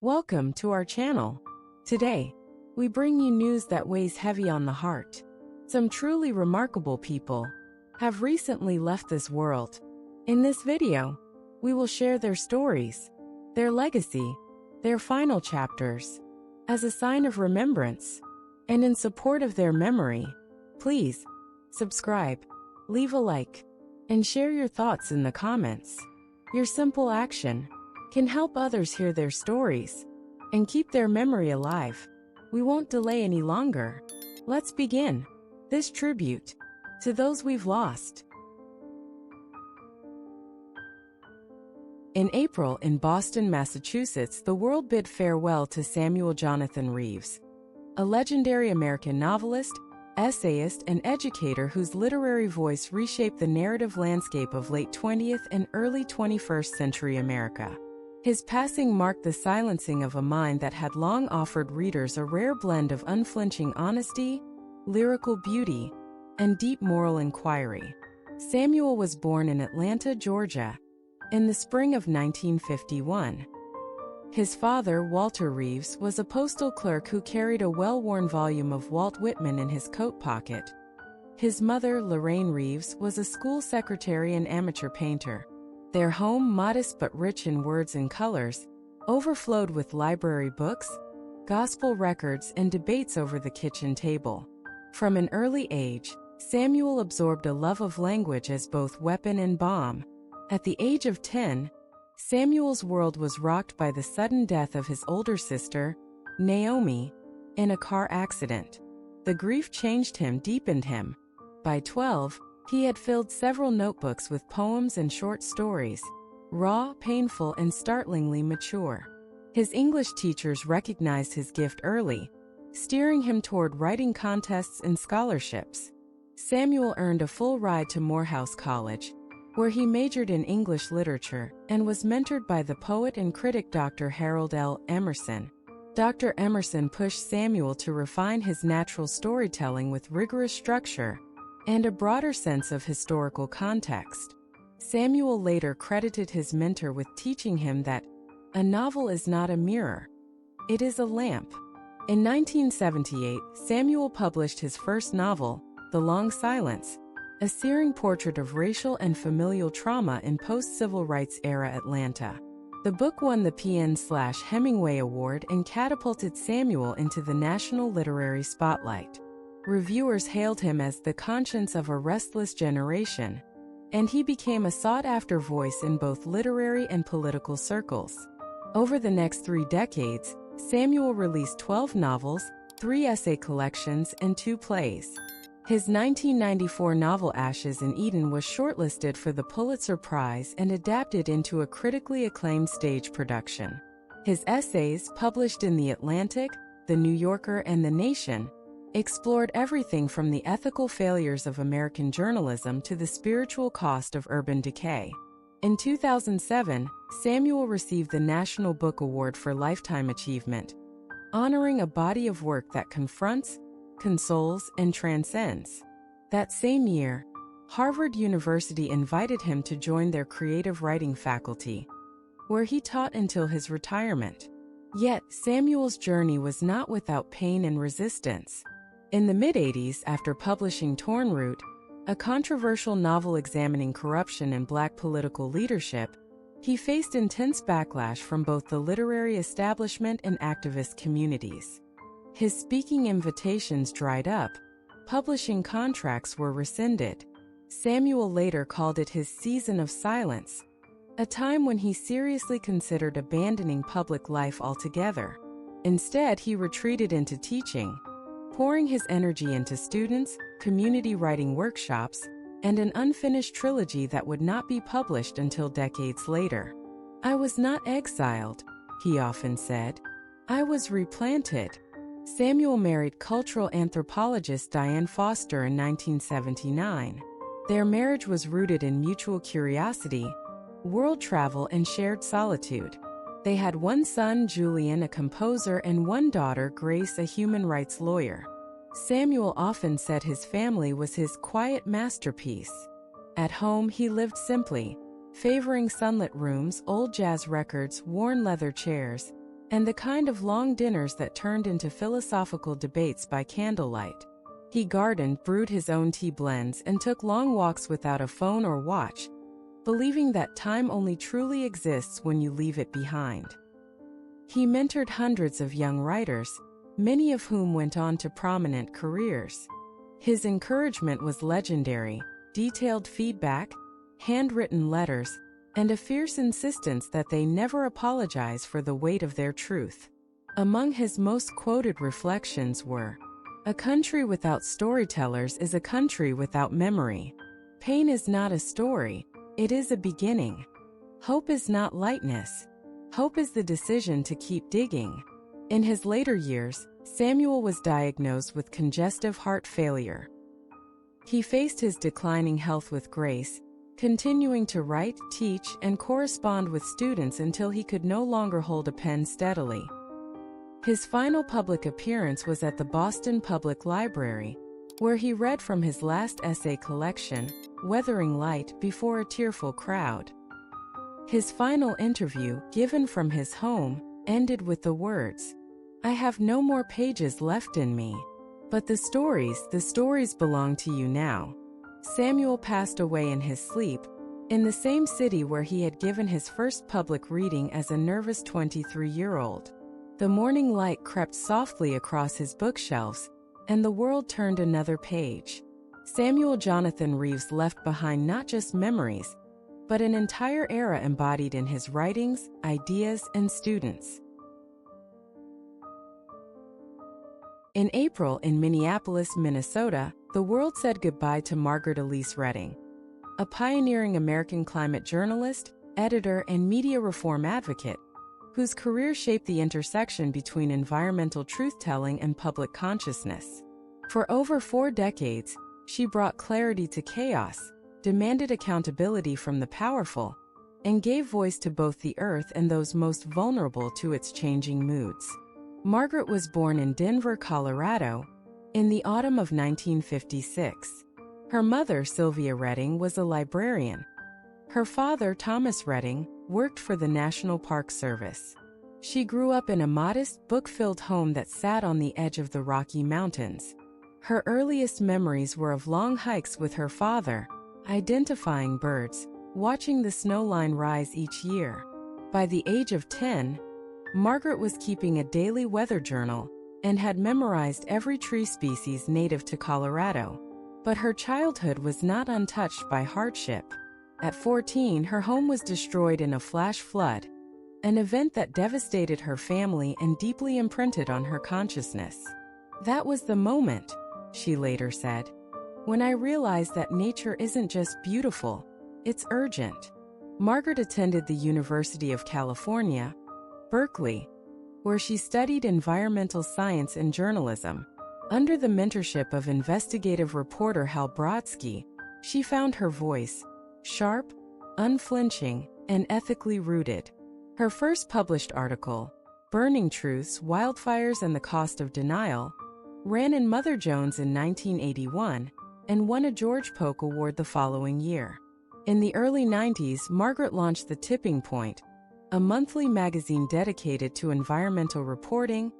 Welcome to our channel. Today, we bring you news that weighs heavy on the heart. Some truly remarkable people have recently left this world. In this video, we will share their stories, their legacy, their final chapters. As a sign of remembrance and in support of their memory, please subscribe, leave a like, and share your thoughts in the comments. Your simple action can help others hear their stories and keep their memory alive. We won't delay any longer. Let's begin this tribute to those we've lost. In April in Boston, Massachusetts, the world bid farewell to Samuel Jonathan Reeves, a legendary American novelist, essayist, and educator whose literary voice reshaped the narrative landscape of late 20th and early 21st century America. His passing marked the silencing of a mind that had long offered readers a rare blend of unflinching honesty, lyrical beauty, and deep moral inquiry. Samuel was born in Atlanta, Georgia, in the spring of 1951. His father, Walter Reeves, was a postal clerk who carried a well-worn volume of Walt Whitman in his coat pocket. His mother, Lorraine Reeves, was a school secretary and amateur painter. Their home, modest but rich in words and colors, overflowed with library books, gospel records, and debates over the kitchen table. From an early age, Samuel absorbed a love of language as both weapon and balm. At the age of 10, Samuel's world was rocked by the sudden death of his older sister, Naomi, in a car accident. The grief changed him, deepened him. By 12, he had filled several notebooks with poems and short stories, raw, painful, and startlingly mature. His English teachers recognized his gift early, steering him toward writing contests and scholarships. Samuel earned a full ride to Morehouse College, where he majored in English literature and was mentored by the poet and critic Dr. Harold L. Emerson. Dr. Emerson pushed Samuel to refine his natural storytelling with rigorous structure and a broader sense of historical context. Samuel later credited his mentor with teaching him that a novel is not a mirror, it is a lamp. In 1978, Samuel published his first novel, The Long Silence, a searing portrait of racial and familial trauma in post-civil rights era Atlanta. The book won the PN/Hemingway Award and catapulted Samuel into the national literary spotlight. Reviewers hailed him as the conscience of a restless generation, and he became a sought-after voice in both literary and political circles. Over the next 3 decades, Samuel released 12 novels, 3 essay collections, and 2 plays. His 1994 novel Ashes in Eden was shortlisted for the Pulitzer Prize and adapted into a critically acclaimed stage production. His essays, published in The Atlantic, The New Yorker, and The Nation, explored everything from the ethical failures of American journalism to the spiritual cost of urban decay. In 2007, Samuel received the National Book Award for Lifetime Achievement, honoring a body of work that confronts, consoles, and transcends. That same year, Harvard University invited him to join their creative writing faculty, where he taught until his retirement. Yet, Samuel's journey was not without pain and resistance. In the mid-80s, after publishing Torn Root, a controversial novel examining corruption in Black political leadership, he faced intense backlash from both the literary establishment and activist communities. His speaking invitations dried up, publishing contracts were rescinded. Samuel later called it his season of silence, a time when he seriously considered abandoning public life altogether. Instead, he retreated into teaching, pouring his energy into students, community writing workshops, and an unfinished trilogy that would not be published until decades later. "I was not exiled," he often said. "I was replanted." Samuel married cultural anthropologist Diane Foster in 1979. Their marriage was rooted in mutual curiosity, world travel, and shared solitude. They had 1 son, Julian, a composer, and 1 daughter, Grace, a human rights lawyer. Samuel often said his family was his quiet masterpiece. At home, he lived simply, favoring sunlit rooms, old jazz records, worn leather chairs, and the kind of long dinners that turned into philosophical debates by candlelight. He gardened, brewed his own tea blends, and took long walks without a phone or watch, believing that time only truly exists when you leave it behind. He mentored hundreds of young writers, many of whom went on to prominent careers. His encouragement was legendary: detailed feedback, handwritten letters, and a fierce insistence that they never apologize for the weight of their truth. Among his most quoted reflections were, "A country without storytellers is a country without memory. Pain is not a story, it is a beginning. Hope is not lightness. Hope is the decision to keep digging." In his later years, Samuel was diagnosed with congestive heart failure. He faced his declining health with grace, continuing to write, teach, and correspond with students until he could no longer hold a pen steadily. His final public appearance was at the Boston Public Library, where he read from his last essay collection, Weathering Light, before a tearful crowd. His final interview, given from his home, ended with the words, "I have no more pages left in me. But the stories belong to you now." Samuel passed away in his sleep, in the same city where he had given his first public reading as a nervous 23-year-old. The morning light crept softly across his bookshelves, and the world turned another page. Samuel Jonathan Reeves left behind not just memories, but an entire era embodied in his writings, ideas, and students. In April, in Minneapolis, Minnesota, the world said goodbye to Margaret Elise Redding, a pioneering American climate journalist, editor, and media reform advocate, whose career shaped the intersection between environmental truth-telling and public consciousness. For over 4 decades, she brought clarity to chaos, demanded accountability from the powerful, and gave voice to both the earth and those most vulnerable to its changing moods. Margaret was born in Denver, Colorado, in the autumn of 1956. Her mother, Sylvia Redding, was a librarian. Her father, Thomas Redding, worked for the National Park Service. She grew up in a modest, book-filled home that sat on the edge of the Rocky Mountains. Her earliest memories were of long hikes with her father, identifying birds, watching the snowline rise each year. By the age of 10, Margaret was keeping a daily weather journal and had memorized every tree species native to Colorado. But her childhood was not untouched by hardship. At 14, her home was destroyed in a flash flood, an event that devastated her family and deeply imprinted on her consciousness. "That was the moment," she later said, "when I realized that nature isn't just beautiful, it's urgent." Margaret attended the University of California, Berkeley, where she studied environmental science and journalism. Under the mentorship of investigative reporter Hal Brodsky, she found her voice, sharp, unflinching, and ethically rooted. Her first published article, Burning Truths, Wildfires and the Cost of Denial, ran in Mother Jones in 1981 and won a George Polk Award the following year. In the early 90s, Margaret launched The Tipping Point, a monthly magazine dedicated to environmental reporting,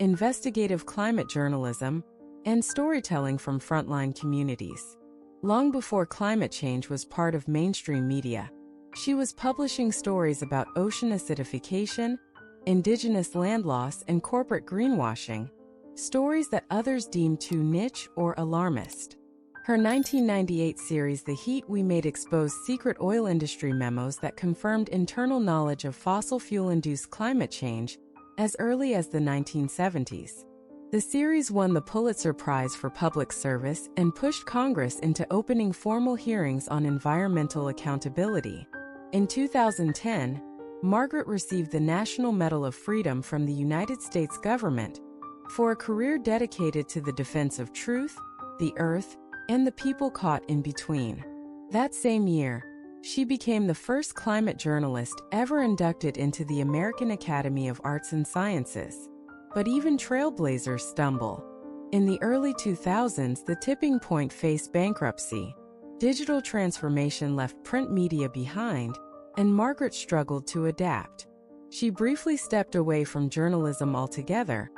investigative climate journalism, and storytelling from frontline communities. Long before climate change was part of mainstream media, she was publishing stories about ocean acidification, indigenous land loss, and corporate greenwashing, stories that others deemed too niche or alarmist. Her 1998 series The Heat We Made exposed secret oil industry memos that confirmed internal knowledge of fossil fuel-induced climate change as early as the 1970s. The series won the Pulitzer Prize for Public Service and pushed Congress into opening formal hearings on environmental accountability. In 2010, Margaret received the National Medal of Freedom from the United States government for a career dedicated to the defense of truth, the earth, and the people caught in between. That same year, she became the first climate journalist ever inducted into the American Academy of Arts and Sciences. But even trailblazers stumble. In the early 2000s, The Tipping Point faced bankruptcy. Digital transformation left print media behind, and Margaret struggled to adapt. She briefly stepped away from journalism altogether,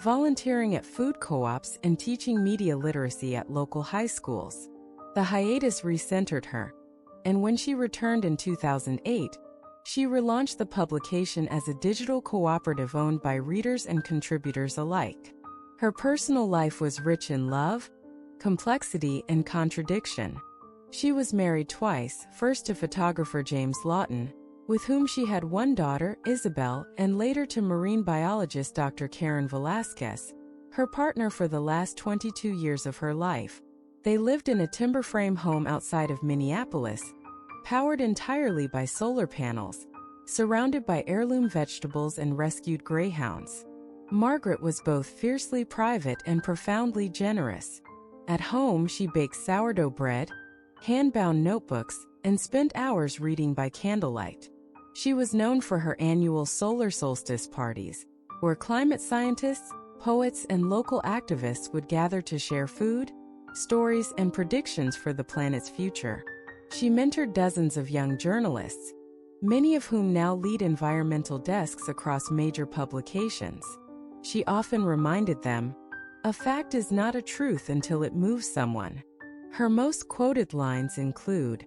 volunteering at food co-ops and teaching media literacy at local high schools. The hiatus recentered her, and when she returned in 2008, she relaunched the publication as a digital cooperative owned by readers and contributors alike. Her personal life was rich in love, complexity, and contradiction. She was married twice, first to photographer James Lawton, with whom she had one daughter, Isabel, and later to marine biologist Dr. Karen Velasquez, her partner for the last 22 years of her life. They lived in a timber frame home outside of Minneapolis, powered entirely by solar panels, surrounded by heirloom vegetables and rescued greyhounds. Margaret was both fiercely private and profoundly generous. At home, she baked sourdough bread, hand-bound notebooks, and spent hours reading by candlelight. She was known for her annual solar solstice parties, where climate scientists, poets, and local activists would gather to share food, stories, and predictions for the planet's future. She mentored dozens of young journalists, many of whom now lead environmental desks across major publications. She often reminded them, "A fact is not a truth until it moves someone." Her most quoted lines include,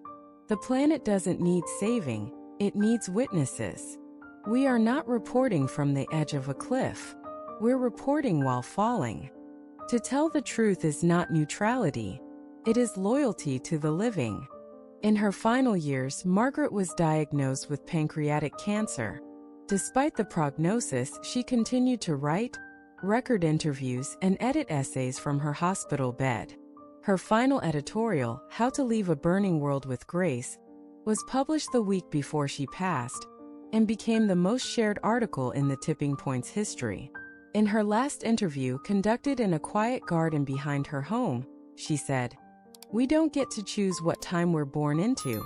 "The planet doesn't need saving, it needs witnesses. We are not reporting from the edge of a cliff. We're reporting while falling." To tell the truth is not neutrality, it is loyalty to the living. In her final years, Margaret was diagnosed with pancreatic cancer. Despite the prognosis, she continued to write, record interviews, and edit essays from her hospital bed. Her final editorial, How to Leave a Burning World with Grace, was published the week before she passed, and became the most shared article in the Tipping Point's history. In her last interview, conducted in a quiet garden behind her home, she said, "We don't get to choose what time we're born into,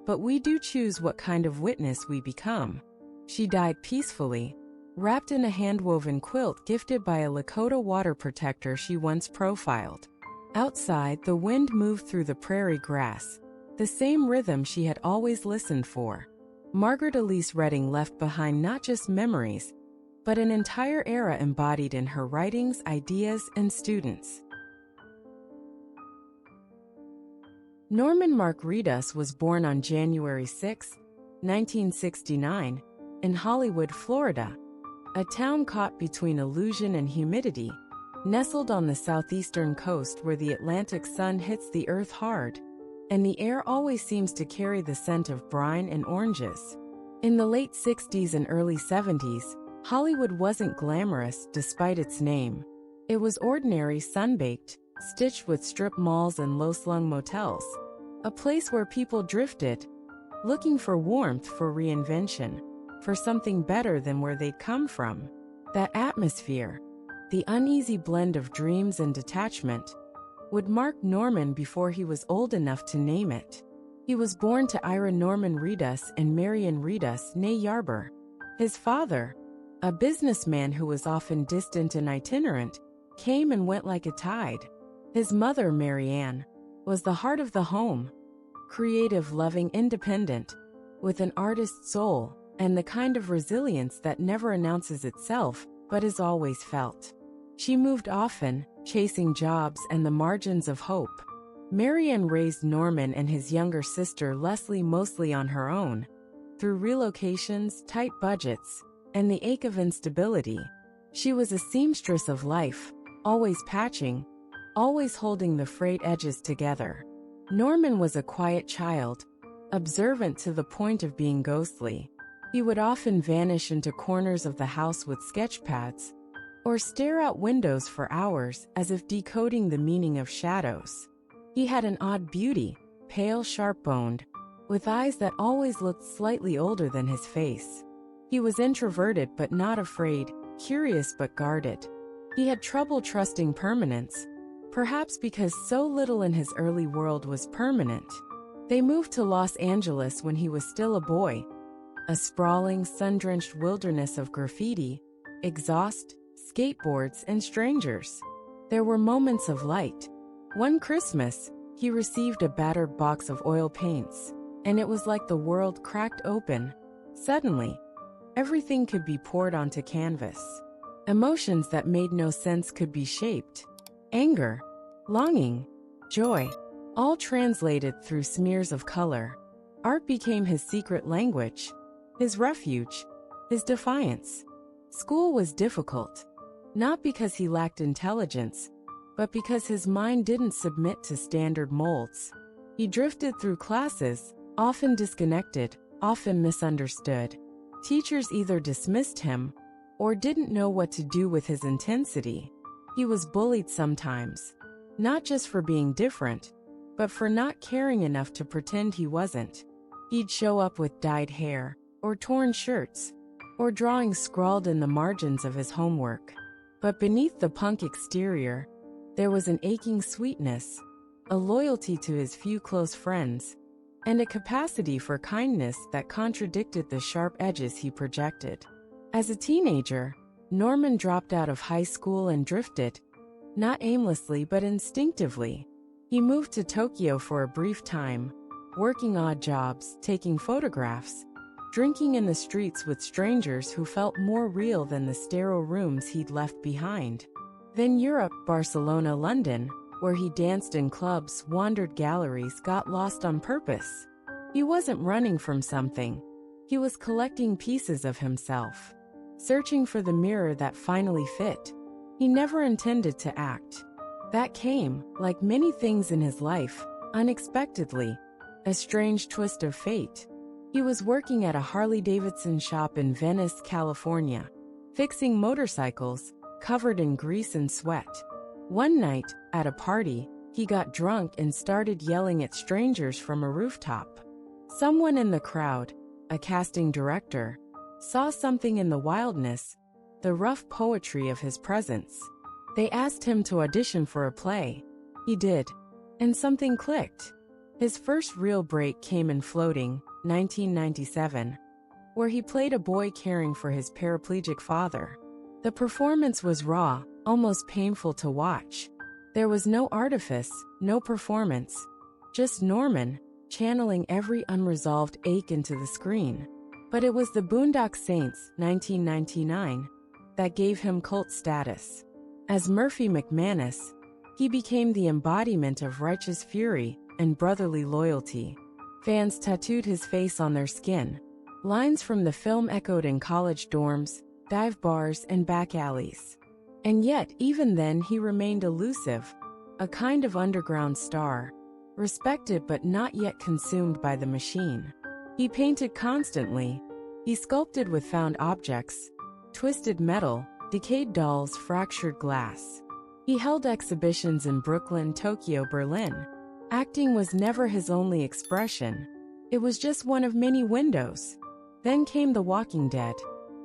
but we do choose what kind of witness we become." She died peacefully, wrapped in a hand-woven quilt gifted by a Lakota water protector she once profiled. Outside, the wind moved through the prairie grass, the same rhythm she had always listened for. Margaret Elise Redding left behind not just memories, but an entire era embodied in her writings, ideas, and students. Norman Mark Reedus was born on January 6, 1969, in Hollywood, Florida, a town caught between illusion and humidity, nestled on the southeastern coast where the Atlantic sun hits the earth hard, and the air always seems to carry the scent of brine and oranges. In the late 60s and early 70s, Hollywood wasn't glamorous despite its name. It was ordinary, sun-baked, stitched with strip malls and low-slung motels, a place where people drifted, looking for warmth, for reinvention, for something better than where they'd come from. That atmosphere, the uneasy blend of dreams and detachment, would mark Norman before he was old enough to name it. He was born to Ira Norman Reedus and Marion Reedus née Yarber. His father, a businessman who was often distant and itinerant, came and went like a tide. His mother, Marianne, was the heart of the home, creative, loving, independent, with an artist's soul and the kind of resilience that never announces itself but is always felt. She moved often, chasing jobs and the margins of hope. Marianne raised Norman and his younger sister Leslie mostly on her own, through relocations, tight budgets, and the ache of instability. She was a seamstress of life, always patching, always holding the frayed edges together. Norman was a quiet child, observant to the point of being ghostly. He would often vanish into corners of the house with sketchpads, or stare out windows for hours as if decoding the meaning of shadows. He had an odd beauty, pale, sharp-boned, with eyes that always looked slightly older than his face. He was introverted but not afraid, curious but guarded. He had trouble trusting permanence, perhaps because so little in his early world was permanent. They moved to Los Angeles when he was still a boy, a sprawling, sun-drenched wilderness of graffiti, exhaust, skateboards, and strangers. There were moments of light. One Christmas, he received a battered box of oil paints, and it was like the world cracked open. Suddenly, Everything could be poured onto canvas. Emotions that made no sense could be shaped. Anger, longing, joy, all translated through smears of color. Art became his secret language, his refuge, his defiance. School was difficult, not because he lacked intelligence, but because his mind didn't submit to standard molds. He drifted through classes, often disconnected, often misunderstood. Teachers either dismissed him or didn't know what to do with his intensity. He was bullied sometimes, not just for being different, but for not caring enough to pretend he wasn't. He'd show up with dyed hair, or torn shirts, or drawings scrawled in the margins of his homework. But beneath the punk exterior, there was an aching sweetness, a loyalty to his few close friends, and a capacity for kindness that contradicted the sharp edges he projected. As a teenager, Norman dropped out of high school and drifted, not aimlessly but instinctively. He moved to Tokyo for a brief time, working odd jobs, taking photographs, drinking in the streets with strangers who felt more real than the sterile rooms he'd left behind. Then Europe, Barcelona, London, where he danced in clubs, wandered galleries, got lost on purpose. He wasn't running from something. He was collecting pieces of himself, searching for the mirror that finally fit. He never intended to act. That came, like many things in his life, unexpectedly, a strange twist of fate. He was working at a Harley-Davidson shop in Venice, California, fixing motorcycles, covered in grease and sweat. One night, at a party, he got drunk and started yelling at strangers from a rooftop. Someone in the crowd, a casting director, saw something in the wildness, the rough poetry of his presence. They asked him to audition for a play. He did, and something clicked. His first real break came in Floating, 1997, where he played a boy caring for his paraplegic father. The performance was raw, almost painful to watch. There was no artifice, no performance, just Norman, channeling every unresolved ache into the screen. But it was the Boondock Saints, 1999, that gave him cult status. As Murphy McManus, he became the embodiment of righteous fury and brotherly loyalty. Fans tattooed his face on their skin. Lines from the film echoed in college dorms, dive bars, and back alleys. And yet, even then, he remained elusive, a kind of underground star, respected but not yet consumed by the machine. He painted constantly. He sculpted with found objects, twisted metal, decayed dolls, fractured glass. He held exhibitions in Brooklyn, Tokyo, Berlin. Acting was never his only expression. It was just one of many windows. Then came The Walking Dead.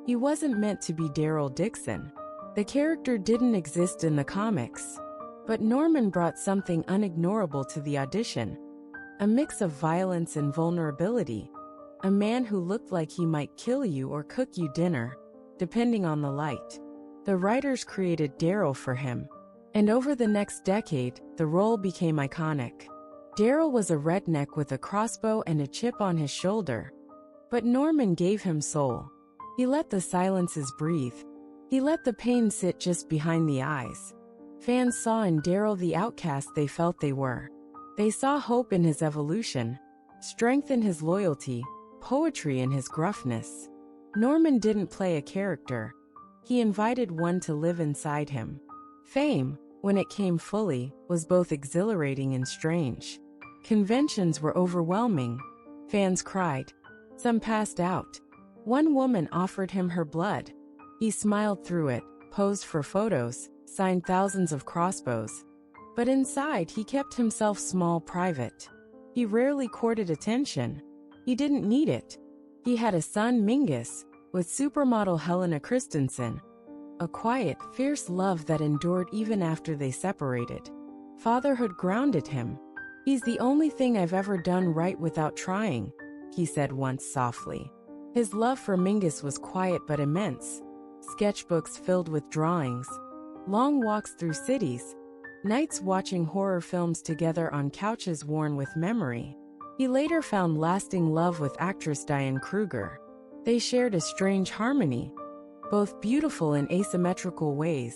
He wasn't meant to be Daryl Dixon. The character didn't exist in the comics. But Norman brought something unignorable to the audition. A mix of violence and vulnerability. A man who looked like he might kill you or cook you dinner, depending on the light. The writers created Daryl for him. And over the next decade, the role became iconic. Daryl was a redneck with a crossbow and a chip on his shoulder. But Norman gave him soul. He let the silences breathe. He let the pain sit just behind the eyes. Fans saw in Daryl the outcast they felt they were. They saw hope in his evolution, strength in his loyalty, poetry in his gruffness. Norman didn't play a character. He invited one to live inside him. Fame, when it came fully, was both exhilarating and strange. Conventions were overwhelming. Fans cried. Some passed out. One woman offered him her blood. He smiled through it, posed for photos, signed thousands of crossbows. But inside, he kept himself small, private. He rarely courted attention. He didn't need it. He had a son, Mingus, with supermodel Helena Christensen. A quiet, fierce love that endured even after they separated. Fatherhood grounded him. "He's the only thing I've ever done right without trying," he said once softly. His love for Mingus was quiet but immense. Sketchbooks filled with drawings, long walks through cities, nights watching horror films together on couches worn with memory. He later found lasting love with actress Diane Kruger. They shared a strange harmony, both beautiful in asymmetrical ways,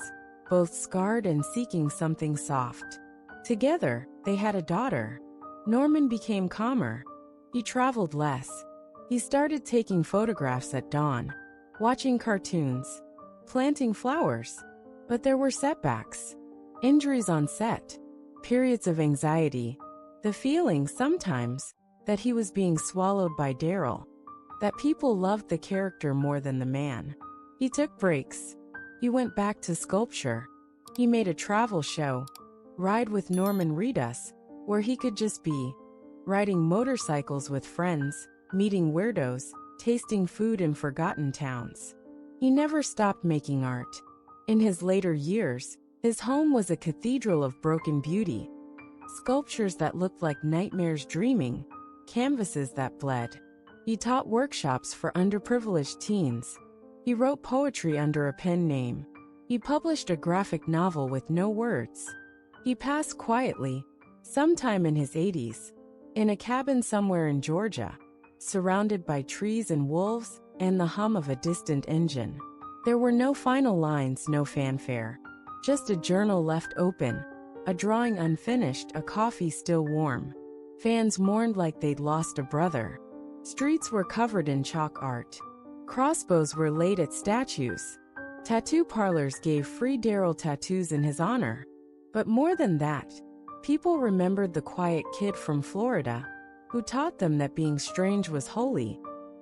both scarred and seeking something soft. Together, they had a daughter. Norman became calmer. He traveled less. He started taking photographs at dawn, watching cartoons, planting flowers. But there were setbacks, injuries on set, periods of anxiety, the feeling sometimes that he was being swallowed by Daryl, that people loved the character more than the man. He took breaks. He went back to sculpture. He made a travel show, Ride with Norman Reedus, where he could just be, riding motorcycles with friends, meeting weirdos, tasting food in forgotten towns. He never stopped making art. In his later years, his home was a cathedral of broken beauty, sculptures that looked like nightmares dreaming, canvases that bled. He taught workshops for underprivileged teens. He wrote poetry under a pen name. He published a graphic novel with no words. He passed quietly, sometime in his 80s, in a cabin somewhere in Georgia, surrounded by trees and wolves and the hum of a distant engine. There were no final lines, no fanfare, just a journal left open, a drawing unfinished, a coffee still warm. Fans mourned like they'd lost a brother. Streets were covered in chalk art. Crossbows were laid at statues. Tattoo parlors gave free Daryl tattoos in his honor. But more than that, people remembered the quiet kid from Florida who taught them that being strange was holy,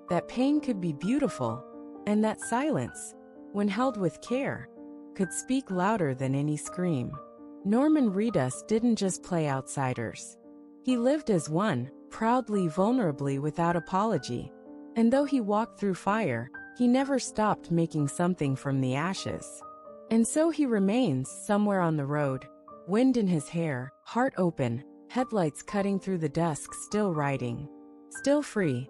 that pain could be beautiful, and that silence, when held with care, could speak louder than any scream. Norman Reedus didn't just play outsiders. He lived as one, proudly, vulnerably, without apology. And though he walked through fire, he never stopped making something from the ashes. And so he remains somewhere on the road, wind in his hair, heart open, headlights cutting through the dusk, still riding, still free,